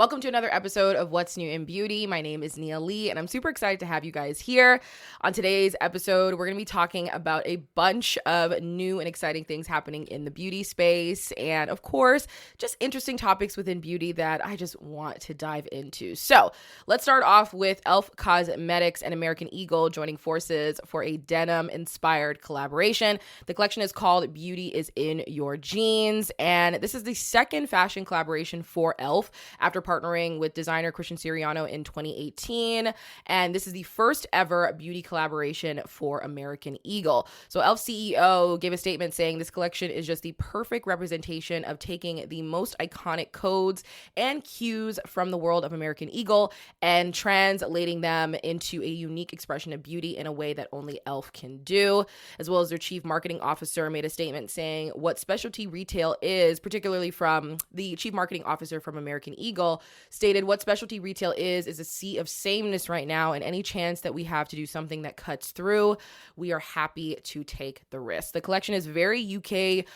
Welcome to another episode of What's New in Beauty. My name is Nia Lee, and I'm super excited to have you guys here. On today's episode, we're going to be talking about a bunch of new and exciting things happening in the beauty space, and of course, just interesting topics within beauty that I just want to dive into. So let's start off with e.l.f. Cosmetics and American Eagle joining forces for a Denim-Inspired collaboration. The collection is called Beauty is in Your Jeans, and this is the second fashion collaboration for e.l.f. after partnering with designer Christian Siriano in 2018, and this is the first ever beauty collaboration for American Eagle. So e.l.f. CEO gave a statement saying this collection is just the perfect representation of taking the most iconic codes and cues from the world of American Eagle and translating them into a unique expression of beauty in a way that only e.l.f. can do. As well as their chief marketing officer made a statement saying what specialty retail is, particularly from the chief marketing officer from American Eagle, stated what specialty retail is a sea of sameness right now, and any chance that we have to do something that cuts through, we are happy to take the risk. The collection is very very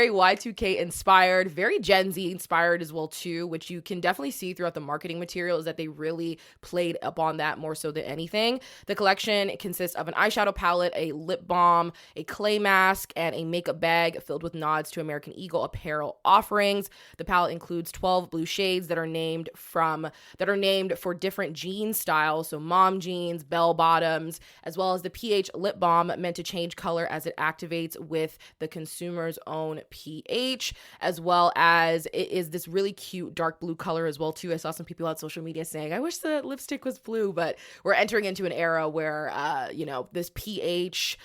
Y2K inspired, very Gen Z inspired as well too, which you can definitely see throughout the marketing materials that they really played up on that more so than anything. The collection consists of an eyeshadow palette, a lip balm, a clay mask, and a makeup bag filled with nods to American Eagle apparel offerings. The palette includes 12 blue shades that are named for different jean styles, so mom jeans, bell bottoms, as well as the pH lip balm meant to change color as it activates with the consumer's own pH, as well as it is this really cute dark blue color as well too. I saw some people on social media saying, I wish the lipstick was blue, but we're entering into an era where, this pH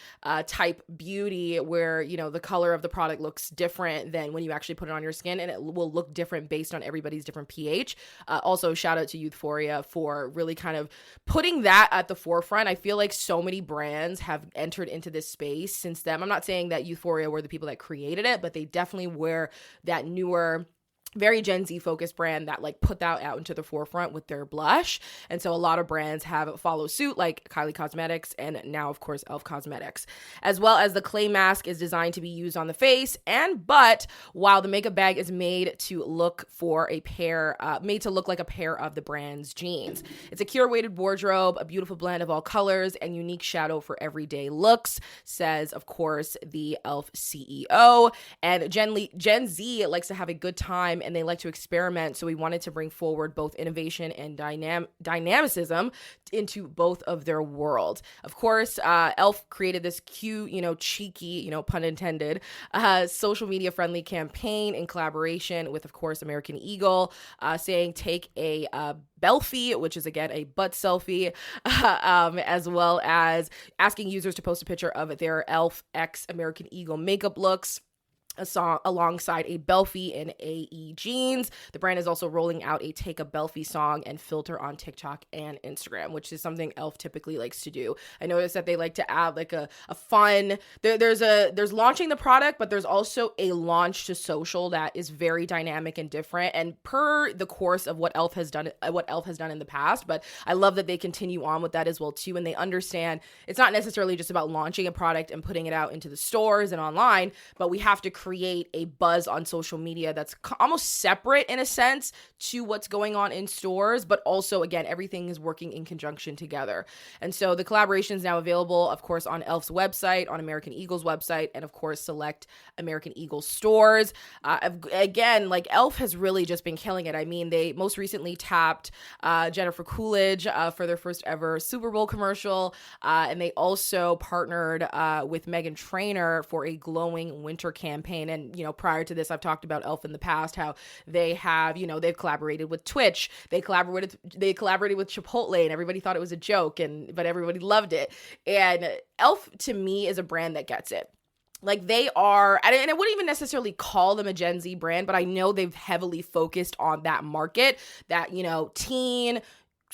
type beauty where, the color of the product looks different than when you actually put it on your skin, and it will look different based on everybody's different pH. Also, shout out to Youthforia for really kind of putting that at the forefront. I feel like so many brands have entered into this space since then. I'm not saying that Youthforia were the people that created it, but they definitely were that newer, very Gen Z focused brand that put that out into the forefront with their blush. And so a lot of brands have followed suit, like Kylie Cosmetics and now of course e.l.f. Cosmetics, as well as the clay mask is designed to be used on the face and butt, while the makeup bag is made to look like a pair of the brand's jeans. It's a curated wardrobe, a beautiful blend of all colors and unique shadow for everyday looks, says of course the e.l.f. CEO. And Gen Z likes to have a good time and they like to experiment, so we wanted to bring forward both innovation and dynamicism into both of their worlds. Of course, e.l.f. created this cute, cheeky, pun intended, social media friendly campaign in collaboration with, of course, American Eagle, saying take a Belfie, which is again a butt selfie, as well as asking users to post a picture of their e.l.f. x American Eagle makeup looks, a song alongside a Belfie in AE jeans. The brand is also rolling out a Take a Belfie song and filter on TikTok and Instagram, which is something e.l.f. typically likes to do. I noticed that they like to add a fun, there's launching the product, but there's also a launch to social that is very dynamic and different, and per the course of what e.l.f. has done in the past. But I love that they continue on with that as well too, and they understand it's not necessarily just about launching a product and putting it out into the stores and online, but we have to create a buzz on social media that's almost separate in a sense to what's going on in stores, but also again everything is working in conjunction together. And so the collaboration is now available, of course, on e.l.f.'s website, on American Eagle's website, and of course select American Eagle stores. Again, e.l.f. has really just been killing it. I mean, they most recently tapped Jennifer Coolidge for their first ever Super Bowl commercial, and they also partnered with Meghan Trainor for a glowing winter campaign. And, prior to this, I've talked about e.l.f. in the past, how they have, they've collaborated with Twitch, they collaborated with Chipotle, and everybody thought it was a joke, but everybody loved it. And e.l.f. to me is a brand that gets it. They are, and I wouldn't even necessarily call them a Gen Z brand, but I know they've heavily focused on that market, that, teen,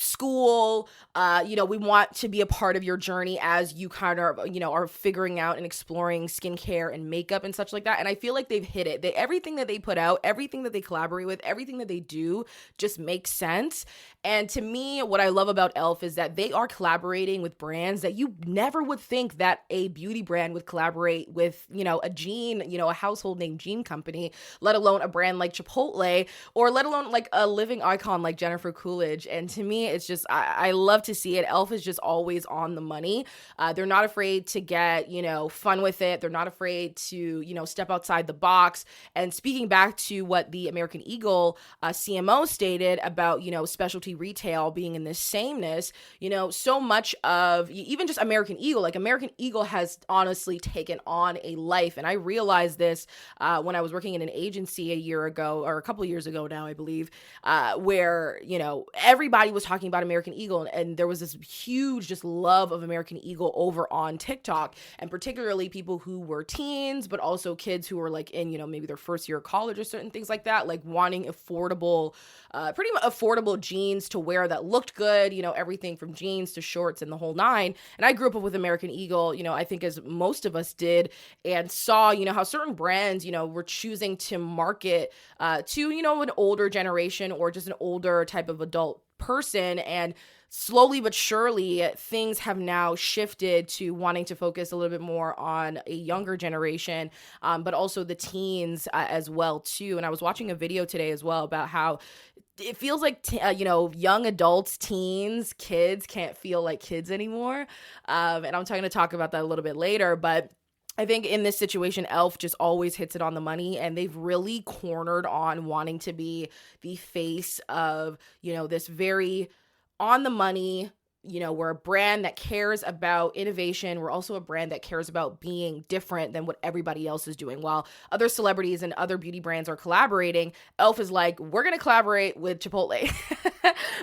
school. We want to be a part of your journey as you kind of, are figuring out and exploring skincare and makeup and such like that. And I feel like they've hit it. Everything that they put out, everything that they collaborate with, everything that they do just makes sense. And to me, what I love about e.l.f. is that they are collaborating with brands that you never would think that a beauty brand would collaborate with, a jean, a household name jean company, let alone a brand like Chipotle, or let alone like a living icon like Jennifer Coolidge. And to me, it's just, I love to see it. e.l.f. is just always on the money. They're not afraid to get, fun with it. They're not afraid to, step outside the box. And speaking back to what the American Eagle CMO stated about, specialty retail being in this sameness, so much of even just American Eagle, like American Eagle has honestly taken on a life. And I realized this when I was working in an agency a year ago, or a couple of years ago now, I believe, where, everybody was talking about American Eagle, and there was this huge just love of American Eagle over on TikTok, and particularly people who were teens, but also kids who were like in, maybe their first year of college or certain things like that, like wanting affordable, pretty much affordable jeans to wear that looked good, everything from jeans to shorts and the whole nine. And I grew up with American Eagle, I think as most of us did, and saw, how certain brands, were choosing to market to, an older generation or just an older type of adult person. And slowly but surely, things have now shifted to wanting to focus a little bit more on a younger generation, but also the teens as well too. And I was watching a video today as well about how it feels like, young adults, teens, kids can't feel like kids anymore. And I'm going to talk about that a little bit later, but I think in this situation, e.l.f. just always hits it on the money, and they've really cornered on wanting to be the face of, this very on the money, we're a brand that cares about innovation. We're also a brand that cares about being different than what everybody else is doing. While other celebrities and other beauty brands are collaborating, e.l.f. is like, we're going to collaborate with Chipotle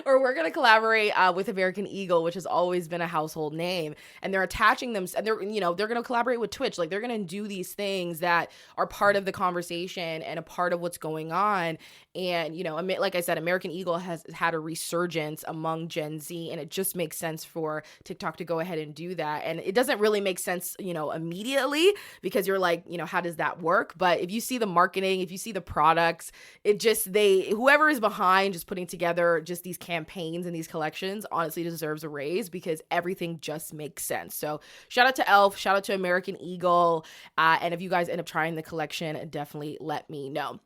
or we're going to collaborate with American Eagle, which has always been a household name. And they're attaching them, and they're going to collaborate with Twitch. Like, they're going to do these things that are part of the conversation and a part of what's going on. And, like I said, American Eagle has had a resurgence among Gen Z, and it just makes sense for TikTok to go ahead and do that. And it doesn't really make sense, immediately, because you're like, how does that work? But if you see the marketing, if you see the products, whoever is behind just putting together just these campaigns and these collections honestly deserves a raise, because everything just makes sense. So shout out to e.l.f., shout out to American Eagle. And if you guys end up trying the collection, definitely let me know.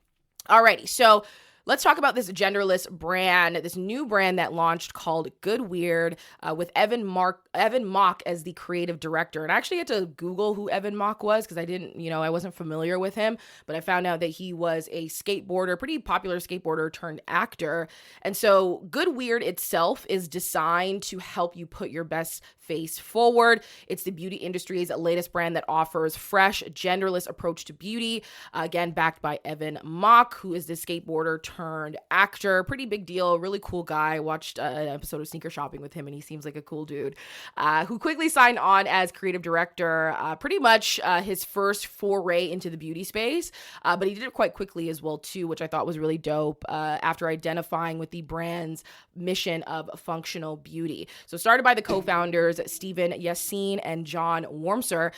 Alrighty, so let's talk about this genderless brand, this new brand that launched called Good Weird, with Evan Mock as the creative director. And I actually had to Google who Evan Mock was, because I didn't, I wasn't familiar with him, but I found out that he was a skateboarder, pretty popular skateboarder turned actor. And so Good Weird itself is designed to help you put your best face forward. It's the beauty industry's latest brand that offers fresh, genderless approach to beauty. Again, backed by Evan Mock, who is the skateboarder turned actor. Pretty big deal, really cool guy. I watched an episode of Sneaker Shopping with him, and he seems like a cool dude, who quickly signed on as creative director, pretty much his first foray into the beauty space, but he did it quite quickly as well too, which I thought was really dope, after identifying with the brand's mission of functional beauty. So started by the co-founders Stephen Yassine and John Wormser,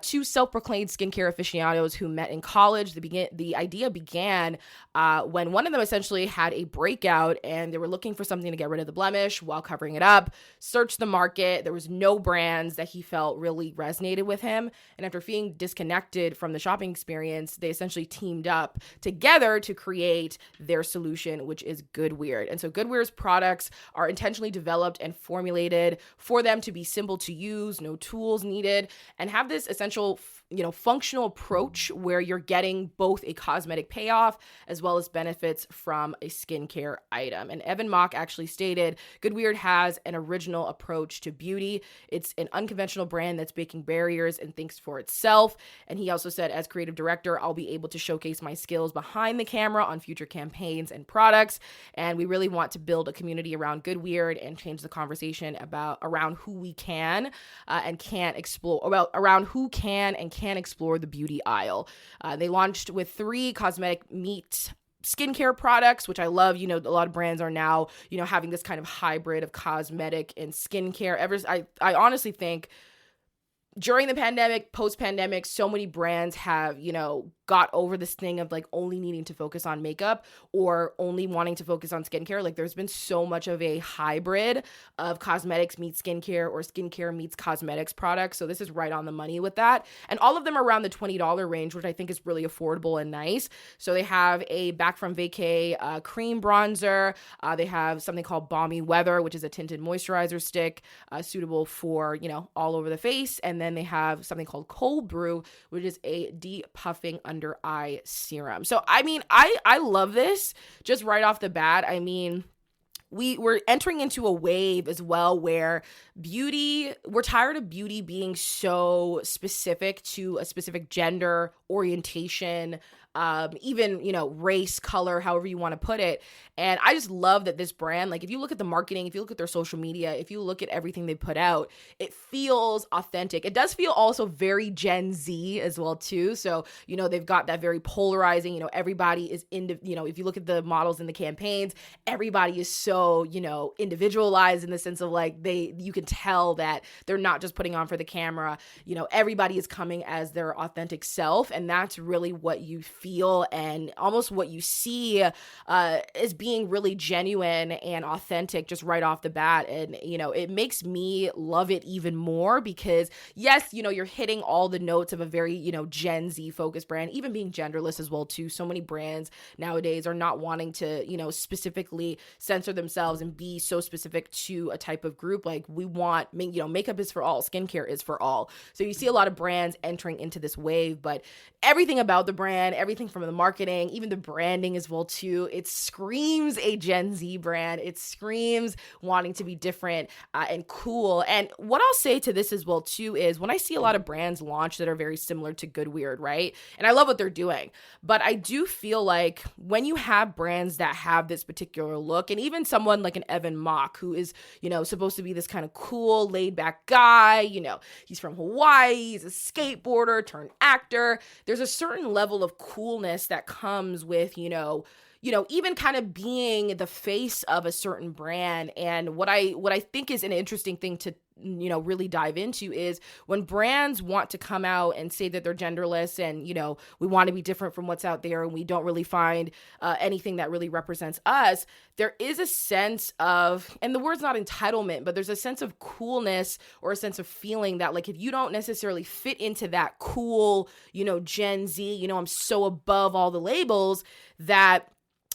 two self-proclaimed skincare aficionados who met in college. The idea began when one of them essentially had a breakout, and they were looking for something to get rid of the blemish while covering it up. Searched the market. There was no brands that he felt really resonated with him. And after feeling disconnected from the shopping experience, they essentially teamed up together to create their solution, which is Good Weird. And so Good Weird's products are intentionally developed and formulated for them to be simple to use, no tools needed, and have this essential functional approach where you're getting both a cosmetic payoff as well as benefits from a skincare item. And Evan Mock actually stated, Good Weird has an original approach to beauty. It's an unconventional brand that's breaking barriers and thinks for itself. And he also said, as creative director, I'll be able to showcase my skills behind the camera on future campaigns and products. And we really want to build a community around Good Weird and change the conversation around who we can and can't explore, around who can and can't explore the beauty aisle. They launched with 3 cosmetic meets skincare products, which I love. You know, a lot of brands are now, you know, having this kind of hybrid of cosmetic and skincare. I honestly think during the pandemic, post-pandemic, so many brands have, you know, got over this thing of like only needing to focus on makeup or only wanting to focus on skincare. Like there's been so much of a hybrid of cosmetics meets skincare or skincare meets cosmetics products. So this is right on the money with that. And all of them are around the $20 range, which I think is really affordable and nice. So they have a Back from Vacay cream bronzer. They have something called Balmy Weather, which is a tinted moisturizer stick suitable for, you know, all over the face. And then they have something called Cold Brew, which is a depuffing under eye serum. So, I mean, I love this just right off the bat. I mean, we're entering into a wave as well where we're tired of beauty being so specific to a specific gender, orientation, even, you know, race, color, however you want to put it. And I just love that this brand, like if you look at the marketing, if you look at their social media, if you look at everything they put out, it feels authentic. It does feel also very Gen Z as well too. So, you know, they've got that very polarizing, you know, everybody is you know, if you look at the models in the campaigns, everybody is so, you know, individualized in the sense of like you can tell that they're not just putting on for the camera. You know, everybody is coming as their authentic self. And that's really what you feel and almost what you see as being really genuine and authentic just right off the bat. And, you know, it makes me love it even more because yes, you know, you're hitting all the notes of a very, you know, Gen Z focused brand, even being genderless as well too. So many brands nowadays are not wanting to, you know, specifically censor themselves and be so specific to a type of group. Like we want, you know, makeup is for all, skincare is for all. So you see a lot of brands entering into this wave, but everything about the brand, everything from the marketing, even the branding as well too, it screams a Gen Z brand. It screams wanting to be different and cool. And what I'll say to this as well too is when I see a lot of brands launch that are very similar to Good Weird, right? And I love what they're doing, but I do feel like when you have brands that have this particular look, and even someone like an Evan Mock, who is, you know, supposed to be this kind of cool, laid back guy, you know, he's from Hawaii, he's a skateboarder turned actor. There's a certain level of coolness that comes with, you know, even kind of being the face of a certain brand. And what I think is an interesting thing to, you know, really dive into is when brands want to come out and say that they're genderless and, you know, we want to be different from what's out there and we don't really find anything that really represents us. There is a sense of, and the word's not entitlement, but there's a sense of coolness or a sense of feeling that like if you don't necessarily fit into that cool, you know, Gen Z, you know, I'm so above all the labels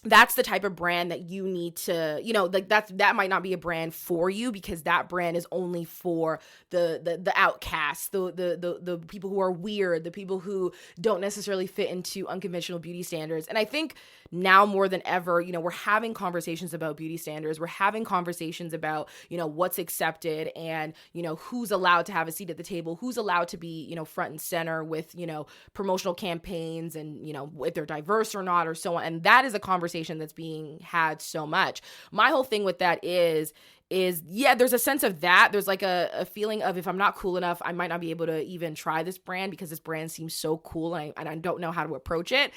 that's the type of brand that you need to, you know, like that might not be a brand for you because that brand is only for the outcasts, the people who are weird, the people who don't necessarily fit into unconventional beauty standards. And I think now more than ever, you know, we're having conversations about beauty standards. We're having conversations about, you know, what's accepted and, you know, who's allowed to have a seat at the table, who's allowed to be, you know, front and center with, you know, promotional campaigns and, you know, if they're diverse or not or so on. And that is a conversation that's being had so much. My whole thing with that is yeah, there's a sense of that. There's like a feeling of if I'm not cool enough, I might not be able to even try this brand because this brand seems so cool and I don't know how to approach it,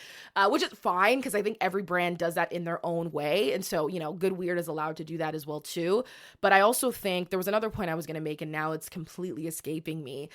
which is fine because I think every brand does that in their own way. And so, you know, Good Weird is allowed to do that as well too. But I also think there was another point I was going to make and now it's completely escaping me.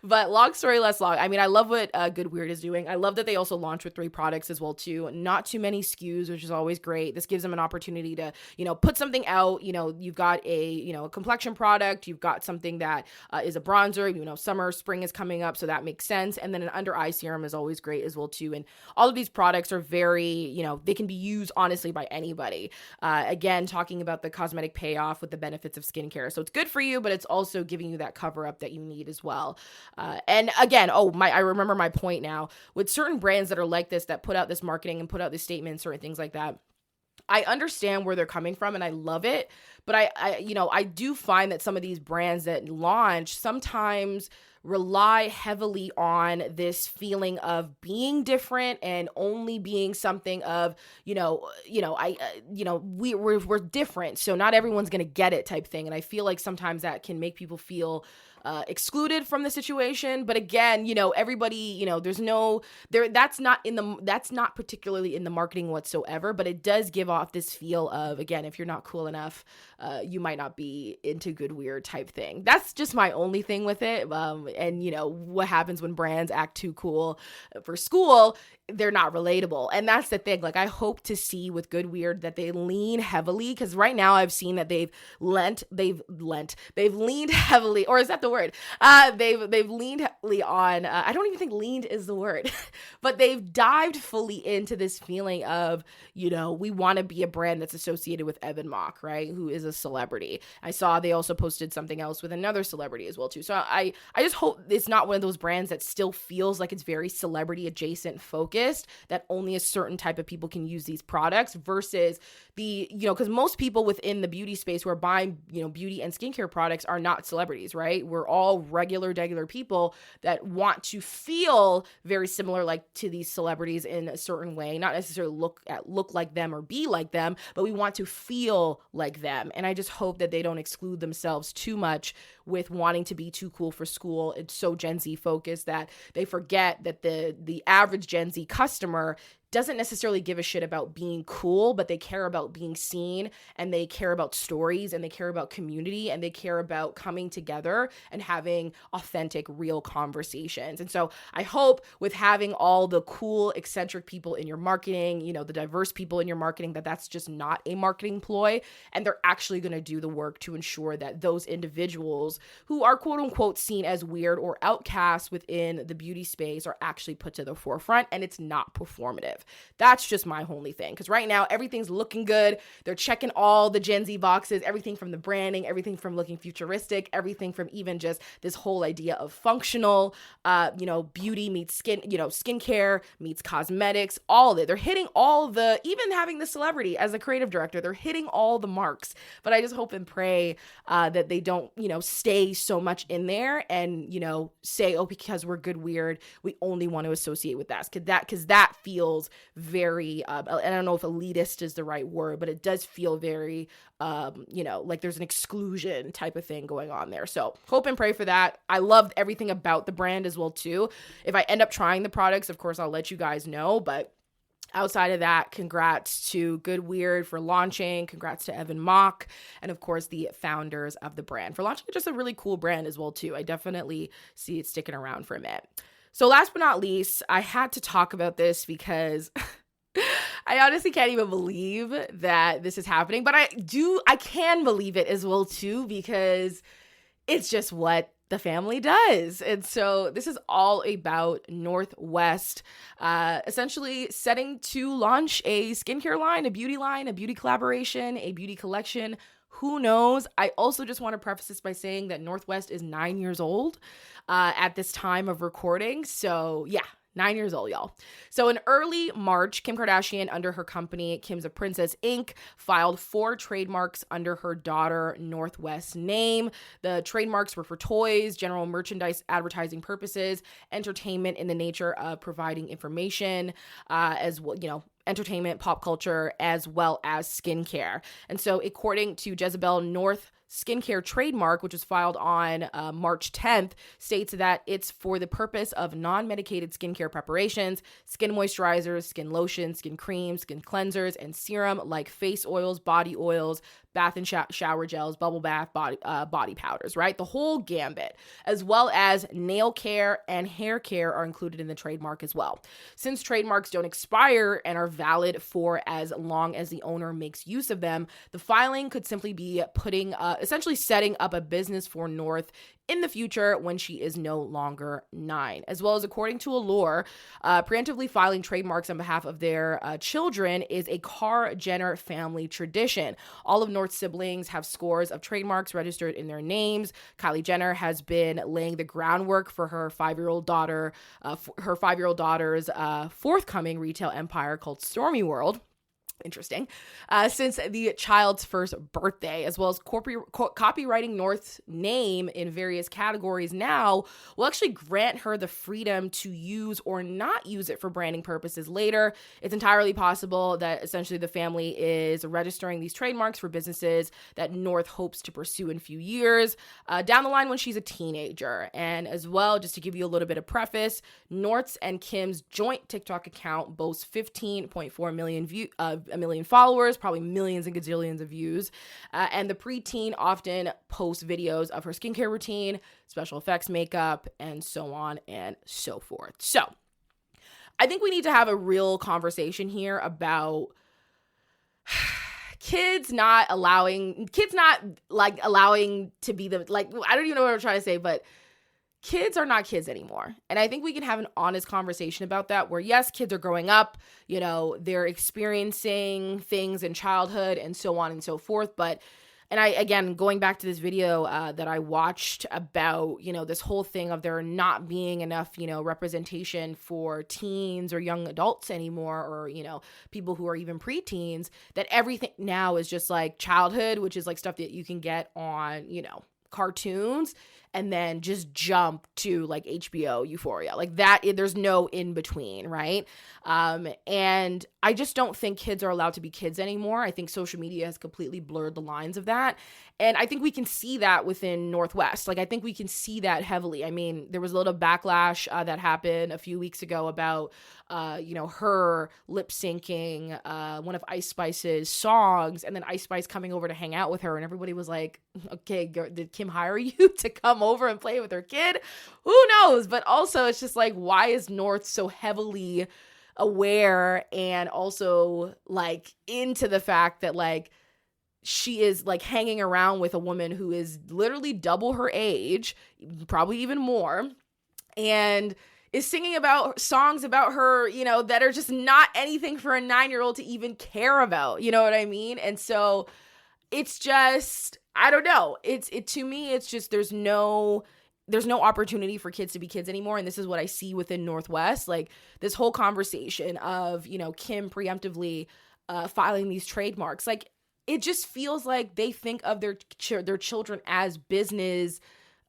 But long story less long. I mean, I love what Good Weird is doing. I love that they also launch with 3 products as well too. Not too many SKUs, which is always great. This gives them an opportunity to, you know, put something out. You know, you've got a complexion product, you've got something that is a bronzer, you know, summer, spring is coming up, so that makes sense. And then an under eye serum is always great as well too. And all of these products are very, you know, they can be used honestly by anybody. Again, talking about the cosmetic payoff with the benefits of skincare. So it's good for you, but it's also giving you that cover up that you need as well. And again, I remember my point now with certain brands that are like this, that put out this marketing and put out this statement, certain things like that. I understand where they're coming from and I love it, but I do find that some of these brands that launch sometimes rely heavily on this feeling of being different and only being something of, we're different, so not everyone's going to get it type thing. And I feel like sometimes that can make people feel excluded from the situation. But again, everybody, that's not particularly in the marketing whatsoever, but it does give off this feel of, again, if you're not cool enough, you might not be into good weird type thing. That's just my only thing with it. And what happens when brands act too cool for school, they're not relatable. And that's the thing. Like, I hope to see with Good Weird that they lean heavily, because right now I've seen that they've leaned heavily, or is that the word? They've leaned heavily on, I don't even think leaned is the word, but they've dived fully into this feeling of, we want to be a brand that's associated with Evan Mock, right? Who is a celebrity. I saw they also posted something else with another celebrity as well too. So I just hope it's not one of those brands that still feels like it's very celebrity adjacent focused, that only a certain type of people can use these products, versus the, because most people within the beauty space who are buying, beauty and skincare products are not celebrities, right? We're all regular people that want to feel very similar, like, to these celebrities in a certain way, not necessarily look like them or be like them, but we want to feel like them. And I just hope that they don't exclude themselves too much with wanting to be too cool for school. It's so Gen Z focused that they forget that the average Gen Z customer doesn't necessarily give a shit about being cool, but they care about being seen, and they care about stories, and they care about community, and they care about coming together and having authentic, real conversations. And so I hope with having all the cool, eccentric people in your marketing, the diverse people in your marketing, that's just not a marketing ploy, and they're actually going to do the work to ensure that those individuals who are quote unquote seen as weird or outcasts within the beauty space are actually put to the forefront, and it's not performative. That's just my only thing. Because right now, everything's looking good. They're checking all the Gen Z boxes, everything from the branding, everything from looking futuristic, everything from even just this whole idea of functional, beauty meets skincare meets cosmetics, all of it. They're hitting even having the celebrity as a creative director, they're hitting all the marks. But I just hope and pray that they don't, stay so much in there and, say, oh, because we're Good Weird, we only want to associate with that. Because that feels very, and I don't know if elitist is the right word, but it does feel very, like there's an exclusion type of thing going on there. So hope and pray for that. I loved everything about the brand as well too. If I end up trying the products, of course, I'll let you guys know, but outside of that, congrats to Good Weird for launching, congrats to Evan Mock, and of course the founders of the brand for launching just a really cool brand as well too. I definitely see it sticking around for a minute. So last but not least, I had to talk about this because I honestly can't even believe that this is happening, but I can believe it as well too, because it's just what the family does. And so this is all about North West, essentially setting to launch a skincare line, a beauty collaboration, a beauty collection. Who knows? I also just want to preface this by saying that North West is 9 years old at this time of recording. So yeah, 9 years old, y'all. So in early March, Kim Kardashian, under her company, Kim's a Princess Inc., filed 4 trademarks under her daughter North West's name. The trademarks were for toys, general merchandise, advertising purposes, entertainment in the nature of providing information, as well, entertainment, pop culture, as well as skincare. And so according to Jezebel, North skincare trademark, which was filed on March 10th, states that it's for the purpose of non-medicated skincare preparations, skin moisturizers, skin lotions, skin creams, skin cleansers, and serum like face oils, body oils, bath and shower gels, bubble bath, body powders, right? The whole gambit, as well as nail care and hair care are included in the trademark as well. Since trademarks don't expire and are valid for as long as the owner makes use of them, the filing could simply be essentially setting up a business for North in the future when she is no longer 9. As well as according to Allure, preemptively filing trademarks on behalf of their children is a Carr-Jenner family tradition. All of North's siblings have scores of trademarks registered in their names. Kylie Jenner has been laying the groundwork for her 5-year-old daughter's forthcoming retail empire called Stormy World. interesting, since the child's first birthday, as well as copywriting North's name in various categories now will actually grant her the freedom to use or not use it for branding purposes later. It's entirely possible that essentially the family is registering these trademarks for businesses that North hopes to pursue in a few years down the line when she's a teenager. And as well, just to give you a little bit of preface, North's and Kim's joint TikTok account boasts 15.4 million followers, probably millions and gazillions of views. And the preteen often posts videos of her skincare routine, special effects makeup, and so on and so forth. So I think we need to have a real conversation here about kids not allowing to be the, like, I don't even know what I'm trying to say, but kids are not kids anymore. And I think we can have an honest conversation about that, where yes, kids are growing up, they're experiencing things in childhood and so on and so forth. But, and again, going back to this video that I watched about, this whole thing of there not being enough, representation for teens or young adults anymore, or, people who are even preteens, that everything now is just like childhood, which is like stuff that you can get on, cartoons, and then just jump to like HBO Euphoria, like that. There's no in between, right? And I just don't think kids are allowed to be kids anymore. I think social media has completely blurred the lines of that. And I think we can see that within Northwest. Like, I think we can see that heavily. I mean, there was a little backlash that happened a few weeks ago about, her lip syncing one of Ice Spice's songs, and then Ice Spice coming over to hang out with her. And everybody was like, okay, did Kim hire you to come over and play with her kid? Who knows? But also, it's just like, why is North so heavily aware and also like into the fact that like she is like hanging around with a woman who is literally double her age, probably even more, and is singing about songs about her, that are just not anything for a 9-year-old to even care about. You know what I mean? And so it's just, I don't know. To me, it's just, there's no opportunity for kids to be kids anymore. And this is what I see within Northwest, like this whole conversation of, Kim preemptively filing these trademarks. Like, it just feels like they think of their children as business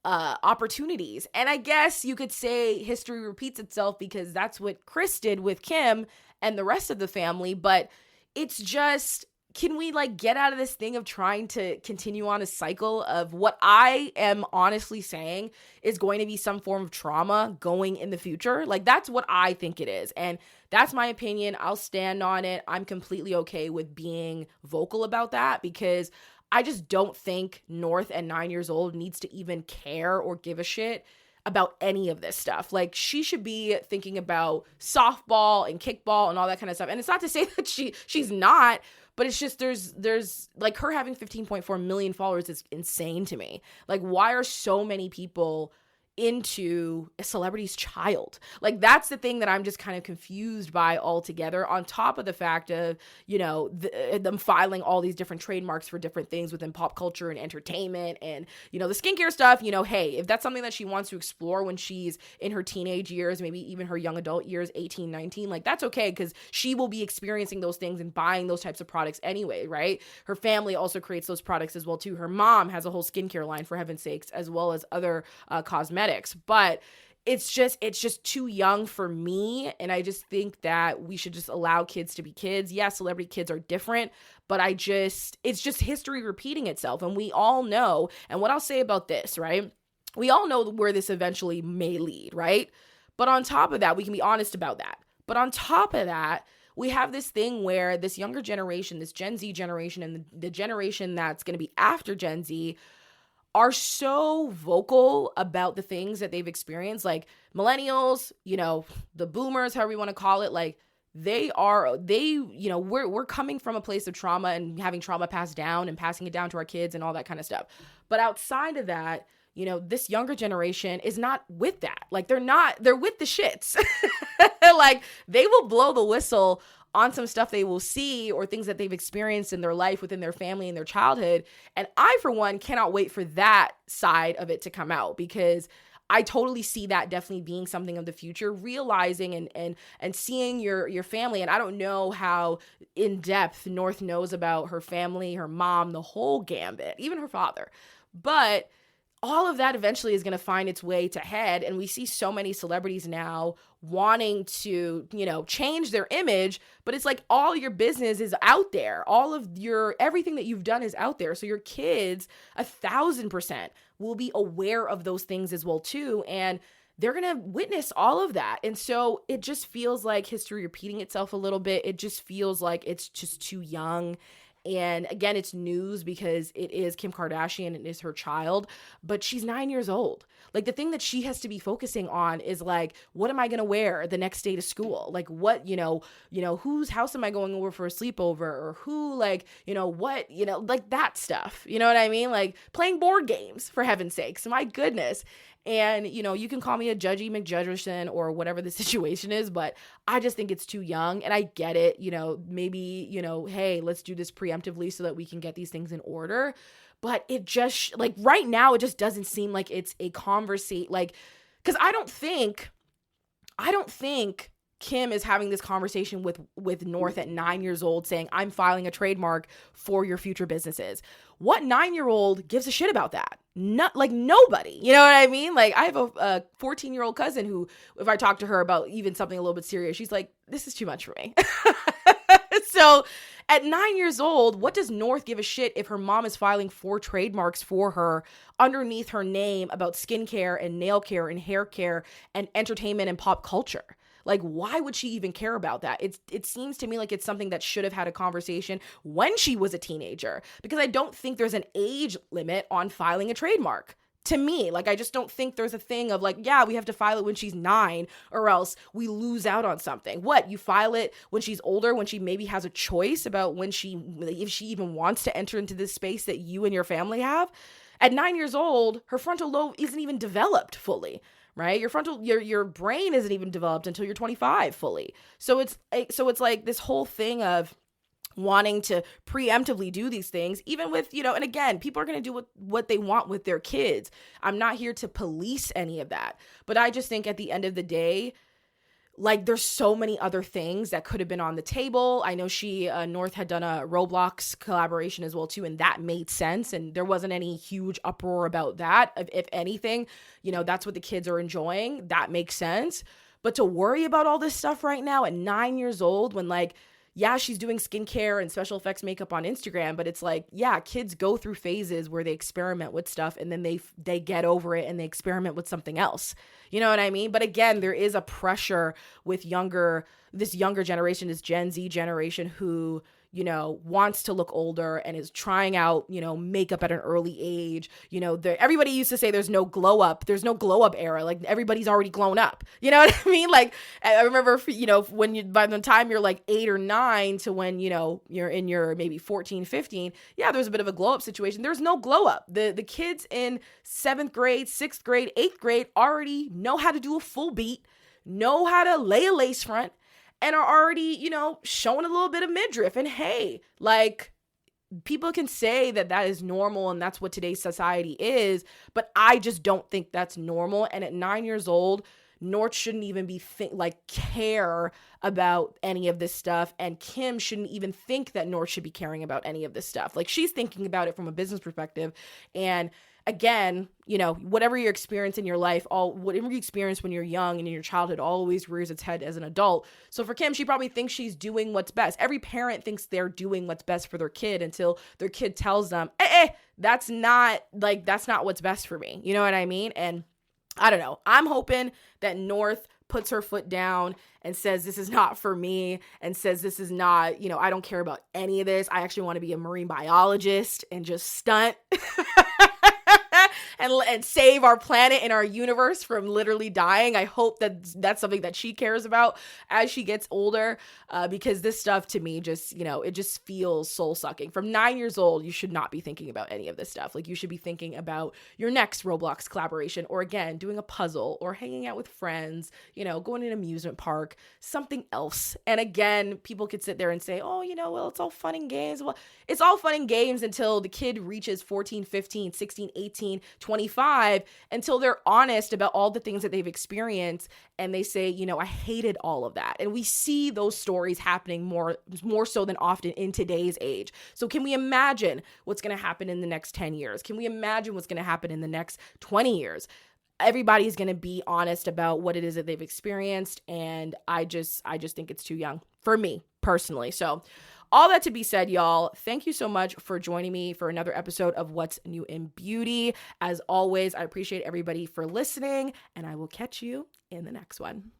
opportunities. And I guess you could say history repeats itself, because that's what Chris did with Kim and the rest of the family. But it's just, can we like get out of this thing of trying to continue on a cycle of what I am honestly saying is going to be some form of trauma going in the future? Like, that's what I think it is. And that's my opinion. I'll stand on it. I'm completely okay with being vocal about that, because I just don't think North at 9 years old needs to even care or give a shit about any of this stuff. Like, she should be thinking about softball and kickball and all that kind of stuff. And it's not to say that she's not, but it's just there's like, her having 15.4 million followers is insane to me. Like, why are so many people into a celebrity's child? Like, that's the thing that I'm just kind of confused by altogether, on top of the fact of, them filing all these different trademarks for different things within pop culture and entertainment, and, the skincare stuff. Hey, if that's something that she wants to explore when she's in her teenage years, maybe even her young adult years, 18, 19, like, that's okay, because she will be experiencing those things and buying those types of products anyway, right? Her family also creates those products as well too. Her mom has a whole skincare line, for heaven's sakes, as well as other cosmetics. But it's just too young for me. And I just think that we should just allow kids to be kids. Yeah, celebrity kids are different, but it's just history repeating itself. And we all know, and what I'll say about this, right? We all know where this eventually may lead, right? But on top of that, we can be honest about that. But on top of that, we have this thing where this younger generation, this Gen Z generation, and the generation that's going to be after Gen Z are so vocal about the things that they've experienced. Like, millennials, the boomers, however you want to call it, like, we're coming from a place of trauma and having trauma passed down and passing it down to our kids and all that kind of stuff. But outside of that, this younger generation is not with that. Like, they're with the shits. Like, they will blow the whistle on some stuff they will see or things that they've experienced in their life within their family and their childhood. And I, for one, cannot wait for that side of it to come out, because I totally see that definitely being something of the future, realizing and seeing your family. And I don't know how in depth North knows about her family, her mom, the whole gambit, even her father. But all of that eventually is going to find its way to head. And we see so many celebrities now wanting to, change their image, but it's like all your business is out there. All of everything that you've done is out there. So your kids 1,000% will be aware of those things as well too. And they're going to witness all of that. And so it just feels like history repeating itself a little bit. It just feels like it's just too young. And again, it's news because it is Kim Kardashian and it is her child, but she's 9 years old. Like the thing that she has to be focusing on is like, what am I going to wear the next day to school? Like what, whose house am I going over for a sleepover, or who, like, what, like that stuff, you know what I mean? Like playing board games, for heaven's sakes, my goodness. And, you can call me a judgy McJudgerson or whatever the situation is, but I just think it's too young. And I get it, maybe, hey, let's do this preemptively so that we can get these things in order. But it just, like, right now, it just doesn't seem like it's a conversation, like, because I don't think Kim is having this conversation with North at 9 years old saying, I'm filing a trademark for your future businesses. What 9-year-old gives a shit about that? Not like nobody, you know what I mean? Like I have a 14-year-old cousin who, if I talk to her about even something a little bit serious, she's like, this is too much for me. So at 9 years old, what does North give a shit if her mom is filing 4 trademarks for her underneath her name about skincare and nail care and hair care and entertainment and pop culture? Like, why would she even care about that? It seems to me like it's something that should have had a conversation when she was a teenager, because I don't think there's an age limit on filing a trademark. To me, like, I just don't think there's a thing of like, yeah, we have to file it when she's 9 or else we lose out on something. What, you file it when she's older, when she maybe has a choice about if she even wants to enter into this space that you and your family have? At 9 years old, her frontal lobe isn't even developed fully. Right? Your brain isn't even developed until you're 25 fully. So it's like this whole thing of wanting to preemptively do these things, even with, and again, people are going to do what they want with their kids. I'm not here to police any of that. But I just think at the end of the day, like there's so many other things that could have been on the table. I know North had done a Roblox collaboration as well too, and that made sense. And there wasn't any huge uproar about that. If anything, that's what the kids are enjoying. That makes sense. But to worry about all this stuff right now at 9 years old, when like, yeah, she's doing skincare and special effects makeup on Instagram, but it's like, yeah, kids go through phases where they experiment with stuff and then they get over it and they experiment with something else. You know what I mean? But again, there is a pressure with this younger generation, this Gen Z generation who, wants to look older and is trying out, makeup at an early age. Everybody used to say there's no glow up. There's no glow up era. Like everybody's already grown up. You know what I mean? Like I remember, when by the time you're like 8 or 9 to when, you're in your maybe 14, 15. Yeah, there's a bit of a glow up situation. There's no glow up. The kids in 7th grade, 6th grade, 8th grade already know how to do a full beat, know how to lay a lace front, and are already, showing a little bit of midriff. And hey, like, people can say that is normal and that's what today's society is, but I just don't think that's normal. And at 9 years old, North shouldn't even be care about any of this stuff, and Kim shouldn't even think that North should be caring about any of this stuff. Like, she's thinking about it from a business perspective. And again, whatever you experience in your life, whatever you experience when you're young and in your childhood always rears its head as an adult. So for Kim, she probably thinks she's doing what's best. Every parent thinks they're doing what's best for their kid until their kid tells them, that's not what's best for me. You know what I mean? And I don't know. I'm hoping that North puts her foot down and says, this is not for me, and says, this is not, I don't care about any of this. I actually want to be a marine biologist and just stunt and save our planet and our universe from literally dying. I hope that that's something that she cares about as she gets older, because this stuff to me just, it just feels soul sucking. From 9 years old, you should not be thinking about any of this stuff. Like, you should be thinking about your next Roblox collaboration, or again, doing a puzzle, or hanging out with friends, going to an amusement park, something else. And again, people could sit there and say, oh, well, it's all fun and games. Well, it's all fun and games until the kid reaches 14, 15, 16, 18, 25 until they're honest about all the things that they've experienced and they say, you know, I hated all of that. And we see those stories happening more so than often in today's age. So can we imagine what's going to happen in the next 10 years? Can we imagine what's going to happen in the next 20 years? Everybody's going to be honest about what it is that they've experienced. And I just think it's too young for me personally. So all that to be said, y'all, thank you so much for joining me for another episode of What's New in Beauty. As always, I appreciate everybody for listening, and I will catch you in the next one.